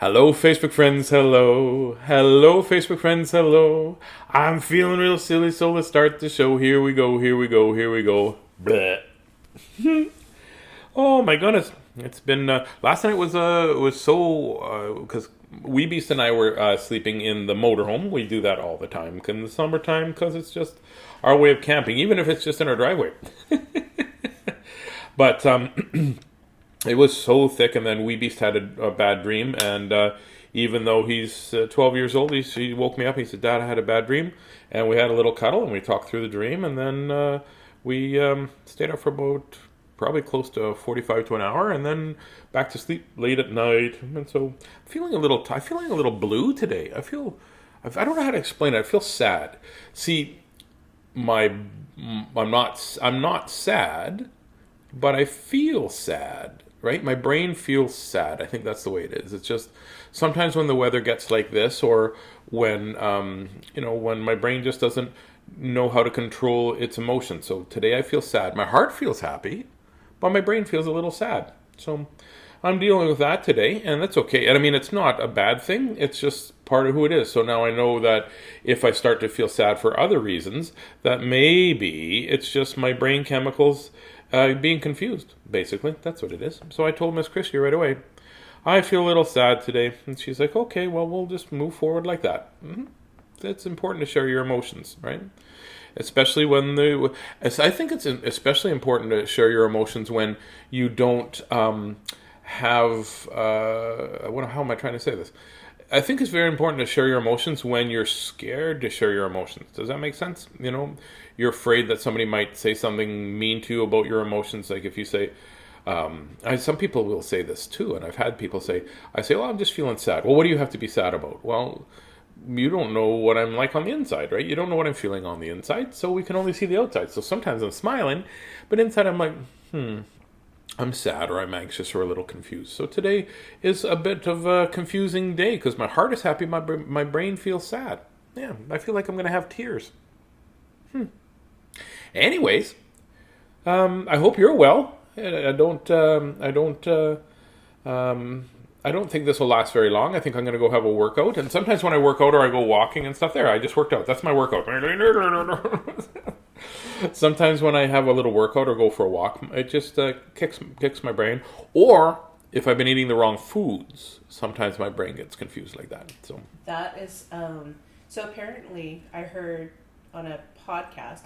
Hello, Facebook friends, hello. Hello, Facebook friends, hello. I'm feeling real silly, so let's start the show. Here we go, here we go, here we go. Bleh. Oh my goodness. It's been, last night was so, because Beast and I were sleeping in the motorhome. We do that all the time in the summertime because it's just our way of camping, even if it's just in our driveway. But, it was so thick, and then Beast had a bad dream, and even though he's 12 years old, he woke me up. He said, "Dad, I had a bad dream," and we had a little cuddle, and we talked through the dream, and then we stayed up for about probably close to 45 to an hour, and then back to sleep late at night. And so, feeling a little blue today. I don't know how to explain it. I feel sad. See, I'm not sad, but I feel sad. Right? My brain feels sad. I think that's the way it is. It's just sometimes when the weather gets like this, or when when my brain just doesn't know how to control its emotions. So today I feel sad. My heart feels happy, but my brain feels a little sad. So I'm dealing with that today, and that's okay. And I mean, it's not a bad thing. It's just part of who it is. So now I know that if I start to feel sad for other reasons, that maybe it's just my brain chemicals being confused, basically. That's what it is. So I told Miss Christie right away, I feel a little sad today. And she's like, okay, well, we'll just move forward like that. It's important to share your emotions, right? Especially when I think it's especially important to share your emotions when you don't have, how am I trying to say this? I think it's very important to share your emotions when you're scared to share your emotions. Does that make sense? You're afraid that somebody might say something mean to you about your emotions. Like if you say, some people will say this too, and I've had people say, well, I'm just feeling sad. Well, what do you have to be sad about? Well, you don't know what I'm like on the inside, right? You don't know what I'm feeling on the inside, so we can only see the outside. So sometimes I'm smiling, but inside I'm like, I'm sad, or I'm anxious, or a little confused. So today is a bit of a confusing day because my heart is happy, my brain feels sad. Yeah, I feel like I'm going to have tears. Anyways, I hope you're well. I don't think this will last very long. I think I'm going to go have a workout. And sometimes when I work out or I go walking and stuff, I just worked out. That's my workout. Sometimes when I have a little workout or go for a walk, it just kicks my brain. Or if I've been eating the wrong foods, sometimes my brain gets confused like that. So that is so apparently I heard on a science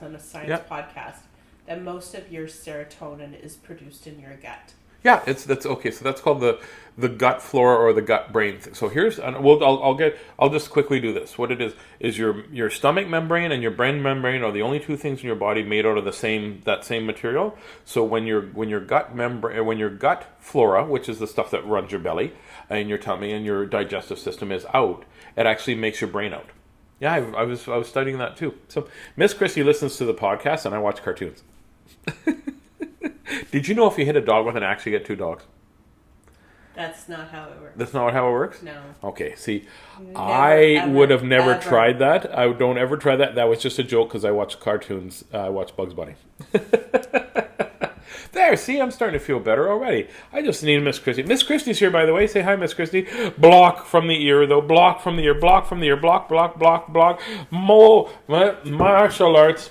podcast, that most of your serotonin is produced in your gut. Yeah, that's okay. So that's called the gut flora or the gut brain thing. So here's I'll just quickly do this. What it is your stomach membrane and your brain membrane are the only two things in your body made out of that same material. So when your gut membrane, when your gut flora, which is the stuff that runs your belly and your tummy and your digestive system is out, it actually makes your brain out. Yeah, I was studying that too. So Miss Christie listens to the podcast and I watch cartoons. Did you know if you hit a dog with an axe, you get 2 dogs? That's not how it works. That's not how it works? No. Okay, see, Never, would have never ever. tried that. I don't ever try that. That was just a joke because I watch cartoons. I watch Bugs Bunny. There, see, I'm starting to feel better already. I just need Miss Christie. Miss Christie's here, by the way. Say hi, Miss Christie. Block from the ear, though. Block from the ear. Block from the ear. Block, block, block, block. Martial arts.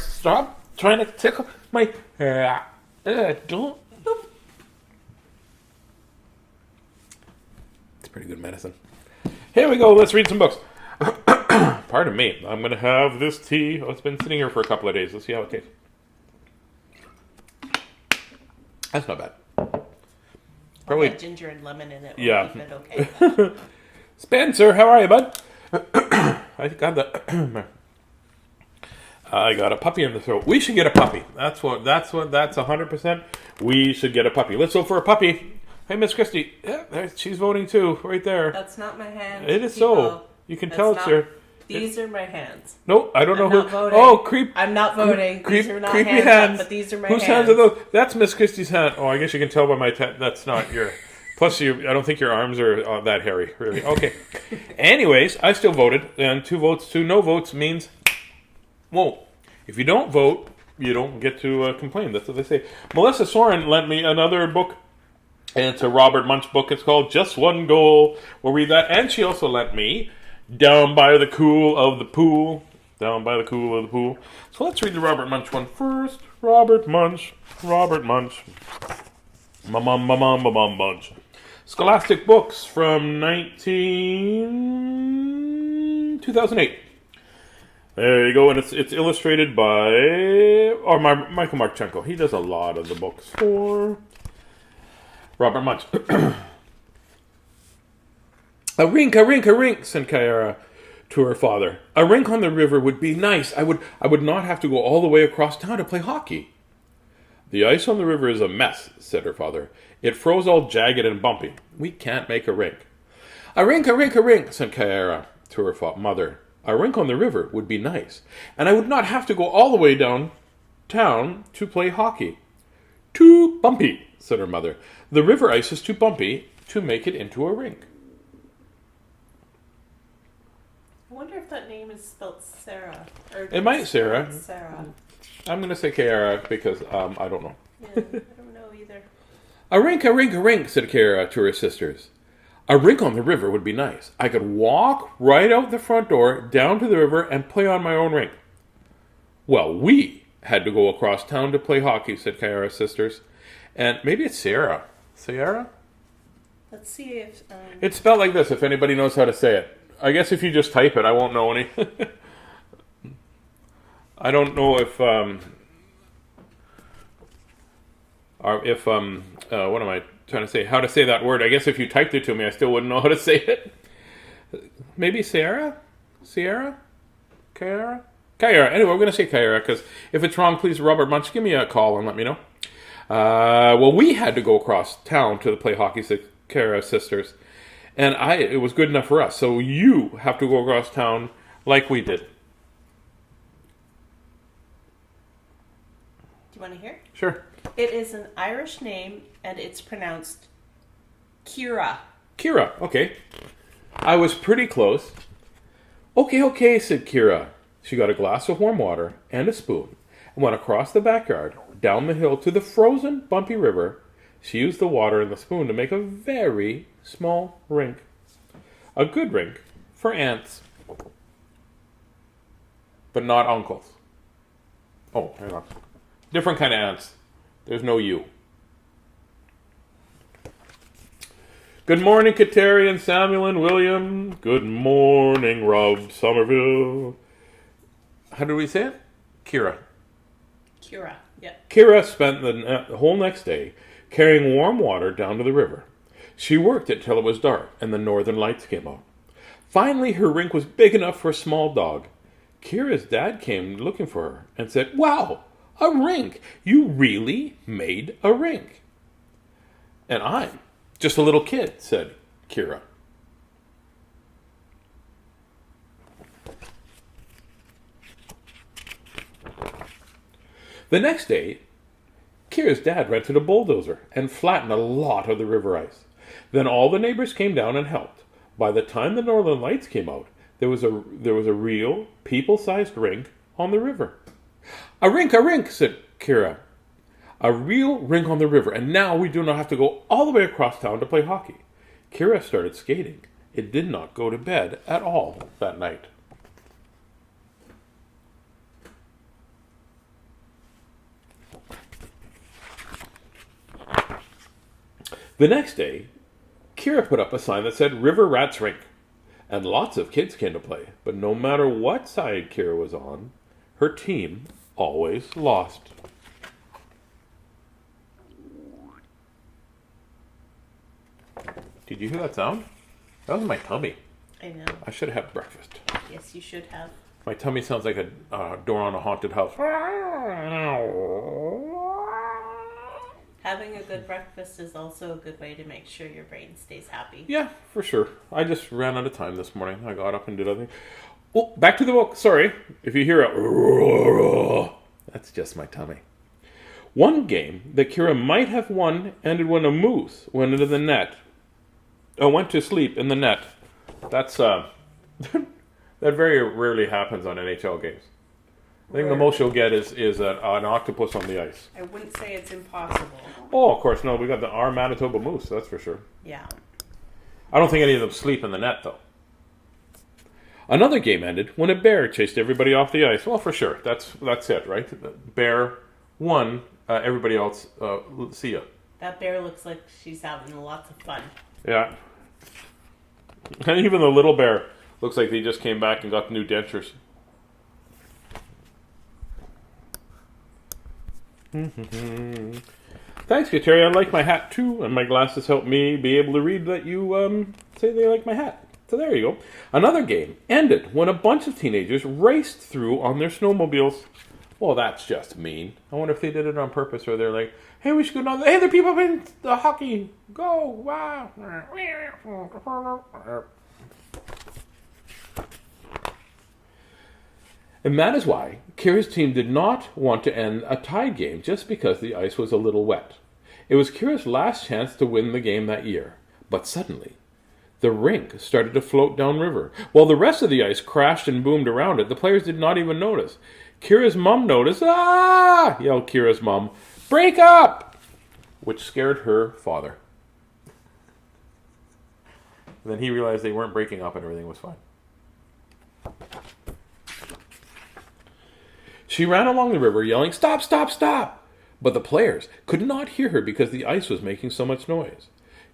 Stop trying to tickle my... don't... It's pretty good medicine. Here we go. Let's read some books. Pardon me. I'm going to have this tea. Oh, it's been sitting here for a couple of days. Let's see how it tastes. That's not bad. Probably ginger and lemon in it. Yeah. Keep it okay. Spencer, how are you, bud? I got a puppy in the throat. We should get a puppy. That's 100%. We should get a puppy. Let's go for a puppy. Hey, Miss Christie. Yeah, she's voting too, right there. That's not my hand. It is people. So. You can tell it's your... These are my hands. No, I don't know who. Voting. Oh, creep! I'm not voting. These are not creepy hands, but these are my hands. Whose hands are those? That's Miss Christie's hand. Oh, I guess you can tell by my. That's not your. Plus, I don't think your arms are that hairy. Really. Okay. Anyways, I still voted, and 2 votes to no votes means. Whoa! If you don't vote, you don't get to complain. That's what they say. Melissa Soren lent me another book And it's a Robert Munsch book. It's called Just One Goal. We'll read that. And she also lent me Down by the Cool of the Pool. Down by the Cool of the Pool. So let's read the Robert Munsch one first. Robert Munsch. Robert Munsch. Munsch. Scholastic Books from 2008. There you go, and it's illustrated by Michael Marchenko. He does a lot of the books for Robert Munsch. A rink, said Kiara to her father. A rink on the river would be nice. I would not have to go all the way across town to play hockey. The ice on the river is a mess, said her father. It froze all jagged and bumpy. We can't make a rink. A rink, said Kiara to her mother. A rink on the river would be nice, and I would not have to go all the way downtown to play hockey. Too bumpy, said her mother. The river ice is too bumpy to make it into a rink. I wonder if that name is spelled Sarah. Or It might, Sarah. Sarah. I'm going to say Kiara because I don't know. Yeah, I don't know either. A rink, said Kiara to her sisters. A rink on the river would be nice. I could walk right out the front door, down to the river, and play on my own rink. Well, we had to go across town to play hockey, said Kiara's sisters. And maybe it's Sarah. Sarah? Let's see if... It's spelled like this, if anybody knows how to say it. I guess if you just type it, I won't know any. I don't know if... what am I trying to say? How to say that word. I guess if you typed it to me, I still wouldn't know how to say it. Maybe Sarah? Sierra? Kiara? Kiara. Anyway, we're going to say Kiara, because if it's wrong, please, Robert Munsch, give me a call and let me know. Well, we had to go across town to play hockey, said Kiara's sisters. And it was good enough for us. So you have to go across town like we did. Do you want to hear? Sure. It is an Irish name, and it's pronounced Kira. Kira, okay. I was pretty close. Okay, said Kira. She got a glass of warm water and a spoon and went across the backyard, down the hill to the frozen, bumpy river. She used the water and the spoon to make a very small rink. A good rink for aunts. But not uncles. Oh, hang on. Different kind of aunts. There's no you. Good morning, Kateri and Samuel and William. Good morning, Rob Somerville. How do we say it? Kira. Kira, yeah. Kira spent the whole next day carrying warm water down to the river. She worked it till it was dark and the northern lights came out. Finally, her rink was big enough for a small dog. Kira's dad came looking for her and said, "Wow, a rink! You really made a rink." "And I'm just a little kid," said Kira. The next day, Kira's dad rented a bulldozer and flattened a lot of the river ice. Then all the neighbors came down and helped. By the time the northern lights came out, there was a real people-sized rink on the river. A rink, said Kira. A real rink on the river, and now we do not have to go all the way across town to play hockey. Kira started skating. It did not go to bed at all that night. The next day, Kira put up a sign that said River Rats Rink, and lots of kids came to play. But no matter what side Kira was on, her team always lost. Did you hear that sound? That was my tummy. I know. I should have had breakfast. Yes, you should have. My tummy sounds like a door on a haunted house. Having a good breakfast is also a good way to make sure your brain stays happy. Yeah, for sure. I just ran out of time this morning. I got up and did other things. Oh, back to the book. Sorry. If you hear a... That's just my tummy. One game that Kira might have won ended when a moose went into the net. Went to sleep in the net. That's... that very rarely happens on NHL games. I think the most you'll get is an octopus on the ice. I wouldn't say it's impossible. Oh, of course, no. We got our Manitoba Moose, that's for sure. Yeah. I don't think any of them sleep in the net, though. Another game ended when a bear chased everybody off the ice. Well, for sure. That's it, right? The bear won. Everybody else, see ya. That bear looks like she's having lots of fun. Yeah. And even the little bear looks like they just came back and got new dentures. Thanks, Terry. I like my hat too, and my glasses help me be able to read that you say they like my hat. So there you go. Another game ended when a bunch of teenagers raced through on their snowmobiles. Well, that's just mean. I wonder if they did it on purpose, or they're like, "Hey, we should go down. Hey, there are people in the hockey. Go! Wow!" And that is why Kira's team did not want to end a tied game just because the ice was a little wet. It was Kira's last chance to win the game that year. But suddenly, the rink started to float downriver. While the rest of the ice crashed and boomed around it, the players did not even notice. Kira's mom noticed. "Ah!" yelled Kira's mom. "Break up!" Which scared her father. And then he realized they weren't breaking up and everything was fine. She ran along the river yelling, "Stop, stop, stop!" But the players could not hear her because the ice was making so much noise.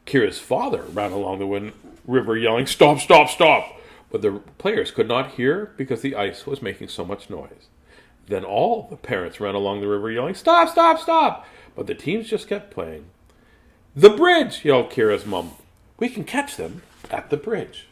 Kira's father ran along the river yelling, "Stop, stop, stop!" But the players could not hear because the ice was making so much noise. Then all the parents ran along the river yelling, "Stop, stop, stop!" But the teams just kept playing. "The bridge!" yelled Kira's mom. "We can catch them at the bridge."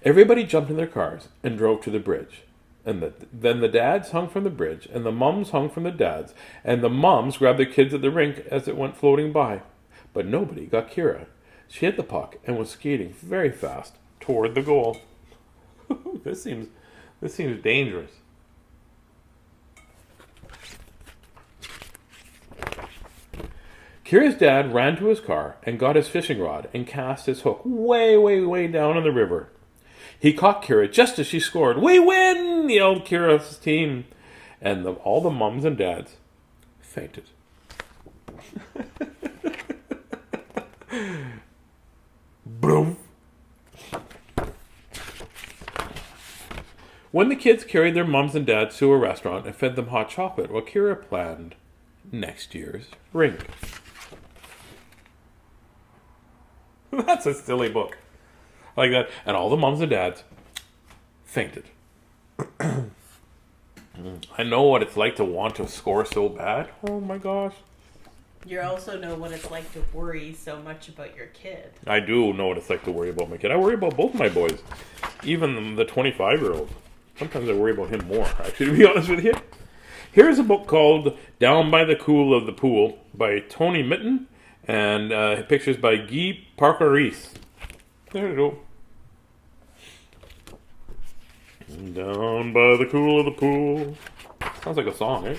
Everybody jumped in their cars and drove to the bridge. And then the dads hung from the bridge, and the mums hung from the dads, and the mums grabbed the kids at the rink as it went floating by. But nobody got Kira. She hit the puck and was skating very fast toward the goal. This seems dangerous. Kira's dad ran to his car and got his fishing rod and cast his hook way, way, way down in the river. He caught Kira just as she scored. "We win!" yelled Kira's team. And all the mums and dads fainted. Boom. When the kids carried their mums and dads to a restaurant and fed them hot chocolate, while Kira planned next year's rink. That's a silly book. Like that. And all the mums and dads fainted. I know what it's like to want to score so bad. Oh my gosh. You also know what it's like to worry so much about your kid. I do know what it's like to worry about my kid. I worry about both my boys. Even the 25-year-old. Sometimes I worry about him more, actually, to be honest with you. Here's a book called Down by the Cool of the Pool by Tony Mitton. And pictures by Guy Parker-Reese. There you go. Down by the cool of the pool. Sounds like a song, eh?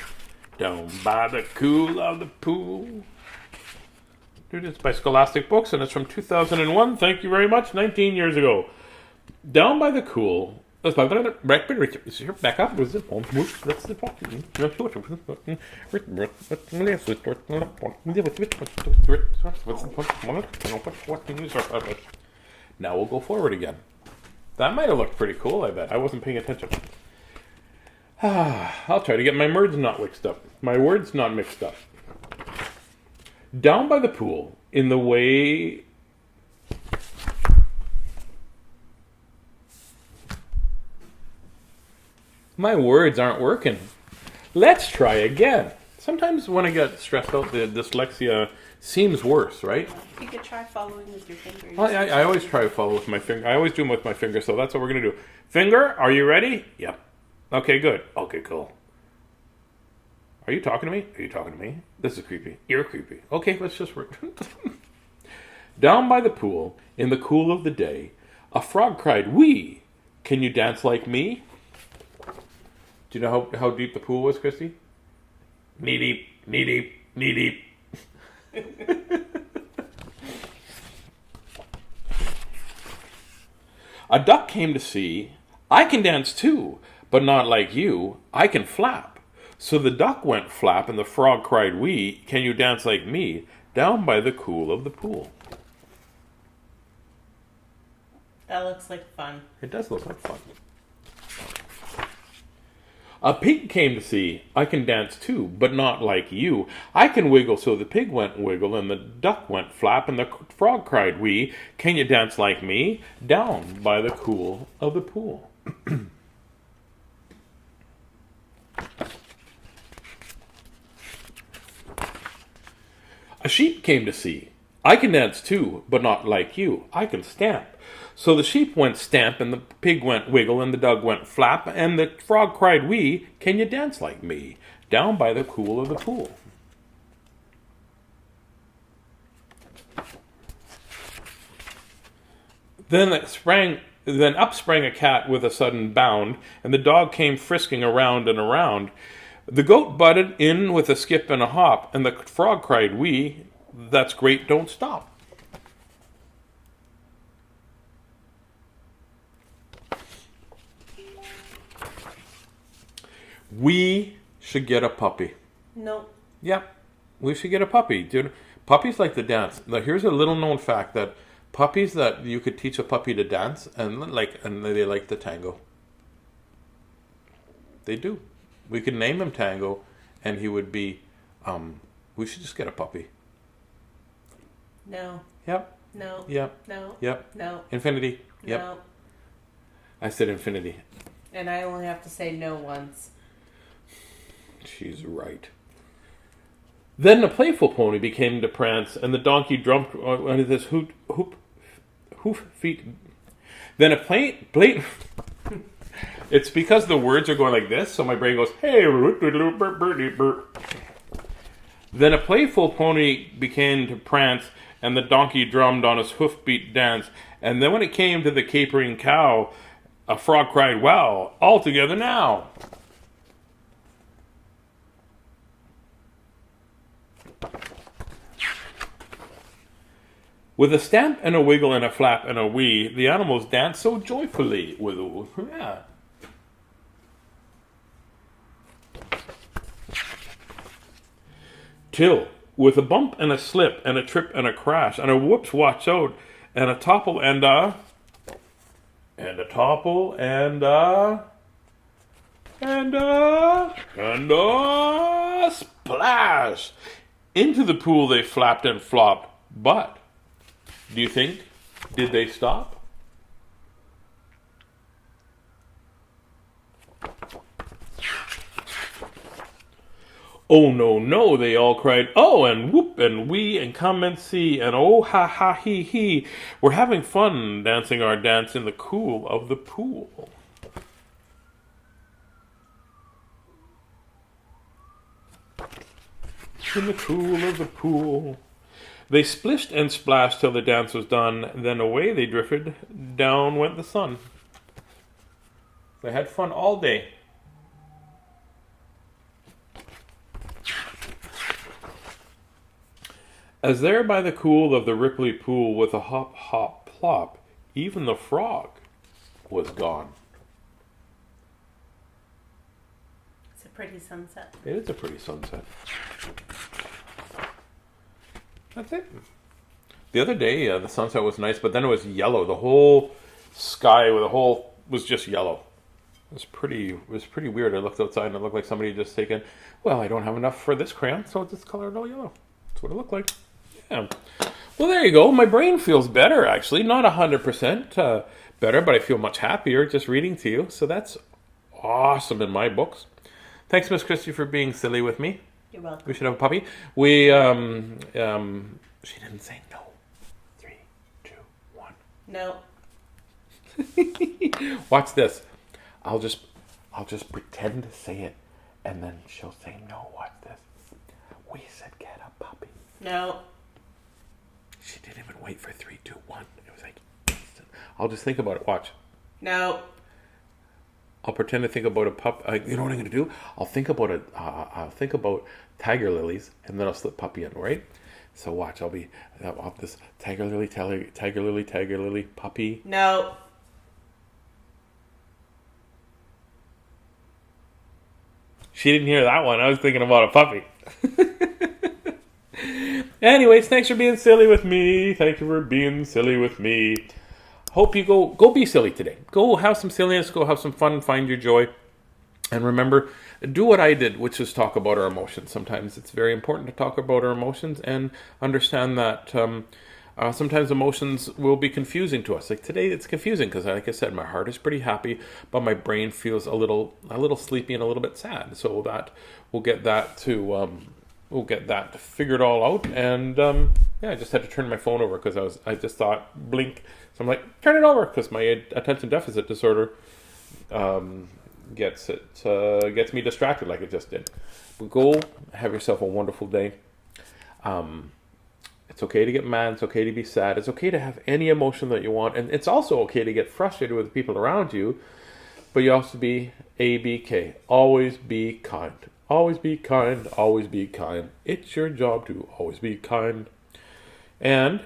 Down by the cool of the pool. Dude, it's by Scholastic Books, and it's from 2001. Thank you very much. 19 years ago. Down by the cool. Back up. Now we'll go forward again. That might have looked pretty cool, I bet. I wasn't paying attention. I'll try to get my words not mixed up. Down by the pool, in the way... My words aren't working. Let's try again. Sometimes when I get stressed out, the dyslexia seems worse, right? You could try following with your fingers. Well, I always try to follow with my finger. I always do them with my finger, so that's what we're going to do. Finger, are you ready? Yep. Okay, good. Okay, cool. Are you talking to me? Are you talking to me? This is creepy. You're creepy. Okay, let's just work. Down by the pool, in the cool of the day, a frog cried, "Wee! Can you dance like me?" Do you know how deep the pool was, Christy? Knee deep, knee deep, knee deep. A duck came to see, I can dance too, but not like you, I can flap. So the duck went flap, and the frog cried wee, can you dance like me, down by the cool of the pool? That looks like fun. It does look like fun. A pig came to see, I can dance too, but not like you. I can wiggle, so the pig went wiggle, and the duck went flap, and the frog cried wee, can you dance like me, down by the cool of the pool? A sheep came to see, I can dance too, but not like you. I can stamp. So the sheep went stamp, and the pig went wiggle, and the dog went flap, and the frog cried wee, can you dance like me, down by the cool of the pool? Then up sprang a cat with a sudden bound, and the dog came frisking around and around. The goat butted in with a skip and a hop, and the frog cried wee, that's great, don't stop. We should get a puppy. No. Yep, we should get a puppy, dude. Puppies like to dance. Now, here's a little known fact that puppies that you could teach a puppy to dance, and they like the tango. They do. We could name him Tango, and he would be. We should just get a puppy. No. Yep. No. Yep. No. Yep. No. Infinity. Yep. No. I said infinity. And I only have to say no once. She's right. Then the playful pony became to prance, and the donkey drummed on his hoof feet. Then a plate. It's because the words are going like this, so my brain goes, hey. Then a playful pony began to prance, and the donkey drummed on his hoofbeat dance. And then when it came to the capering cow, a frog cried, wow, all together now. With a stamp and a wiggle and a flap and a wee, the animals danced so joyfully. Yeah. Till, with a bump and a slip and a trip and a crash and a whoops, watch out, and a topple and a topple and a splash. Into the pool they flapped and flopped, but do you think, did they stop? Oh, no, no, they all cried, oh, and whoop, and wee, and come and see, and oh, ha, ha, he, he. We're having fun dancing our dance in the cool of the pool. In the cool of the pool. They splished and splashed till the dance was done. Then away they drifted. Down went the sun. They had fun all day. As there by the cool of the ripply pool with a hop, hop, plop, even the frog was gone. It's a pretty sunset. It is a pretty sunset. That's it. The other day, the sunset was nice, but then it was yellow. The whole sky was just yellow. It was pretty weird. I looked outside and it looked like somebody had just taken, well, I don't have enough for this crayon, so I'll just color it all yellow. That's what it looked like. Yeah. Well, there you go. My brain feels better, actually. Not 100% better, but I feel much happier just reading to you. So that's awesome in my books. Thanks, Miss Christie, for being silly with me. You're welcome. We should have a puppy. She didn't say no. 3, 2, 1. No. Watch this. I'll just pretend to say it, and then she'll say no. Watch this. We said get a puppy. No. She didn't even wait for 3, 2, 1. It was like instant. I'll just think about it. Watch. No. I'll pretend to think about a pup. You know what I'm going to do? I'll think about tiger lilies, and then I'll slip puppy in, right? So watch. I'll have this tiger lily, puppy. No. She didn't hear that one. I was thinking about a puppy. Anyways, thanks for being silly with me. Thank you for being silly with me. Hope you go be silly today. Go have some silliness. Go have some fun. Find your joy. And remember, do what I did, which is talk about our emotions. Sometimes it's very important to talk about our emotions and understand that sometimes emotions will be confusing to us. Like today, it's confusing because, like I said, my heart is pretty happy, but my brain feels a little sleepy and a little bit sad. So that we'll get that figured all out. And I just had to turn my phone over because I just thought blink. So I'm like, turn it over because my attention deficit disorder gets me distracted like it just did. But go have yourself a wonderful day. It's okay to get mad. It's okay to be sad. It's okay to have any emotion that you want. And it's also okay to get frustrated with the people around you. But you also be ABK. Always be kind. Always be kind. Always be kind. It's your job to always be kind. And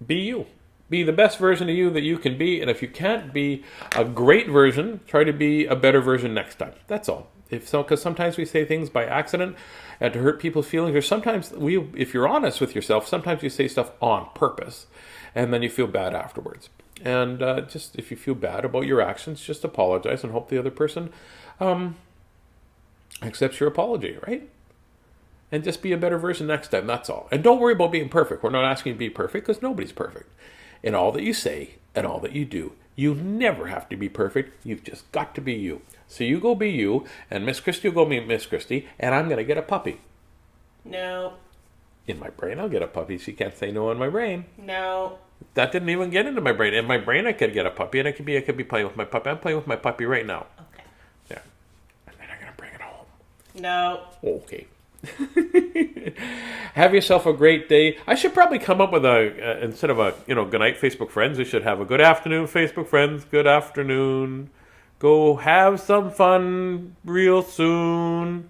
be you. Be the best version of you that you can be. And if you can't be a great version, try to be a better version next time. That's all. Because sometimes we say things by accident and to hurt people's feelings, or sometimes if you're honest with yourself, sometimes you say stuff on purpose, and then you feel bad afterwards. And just if you feel bad about your actions, just apologize and hope the other person accepts your apology, right? And just be a better version next time. That's all. And don't worry about being perfect. We're not asking you to be perfect because nobody's perfect. In all that you say and all that you do, you never have to be perfect. You've just got to be you. So you go be you, and Miss Christie will go be Miss Christie, and I'm going to get a puppy. No. In my brain, I'll get a puppy. She can't say no in my brain. No. That didn't even get into my brain. In my brain, I could get a puppy, and I could be playing with my puppy. I'm playing with my puppy right now. Okay. Yeah. And then I'm going to bring it home. No. Okay. Have yourself a great day. I should probably come up with instead of a good night Facebook friends, we should have a good afternoon Facebook friends. Good afternoon. Go have some fun real soon.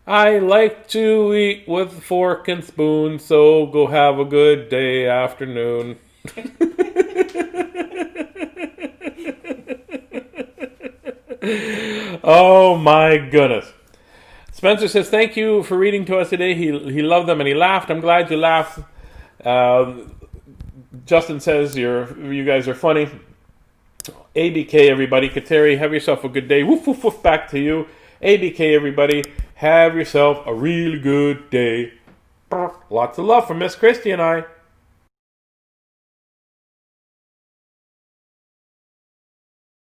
I like to eat with fork and spoon, so go have a good day afternoon. Oh my goodness. Spencer says, thank you for reading to us today. He loved them and he laughed. I'm glad you laughed. Justin says, you guys are funny. ABK, everybody. Kateri, have yourself a good day. Woof, woof, woof, back to you. ABK, everybody. Have yourself a really good day. Lots of love from Miss Christie and I.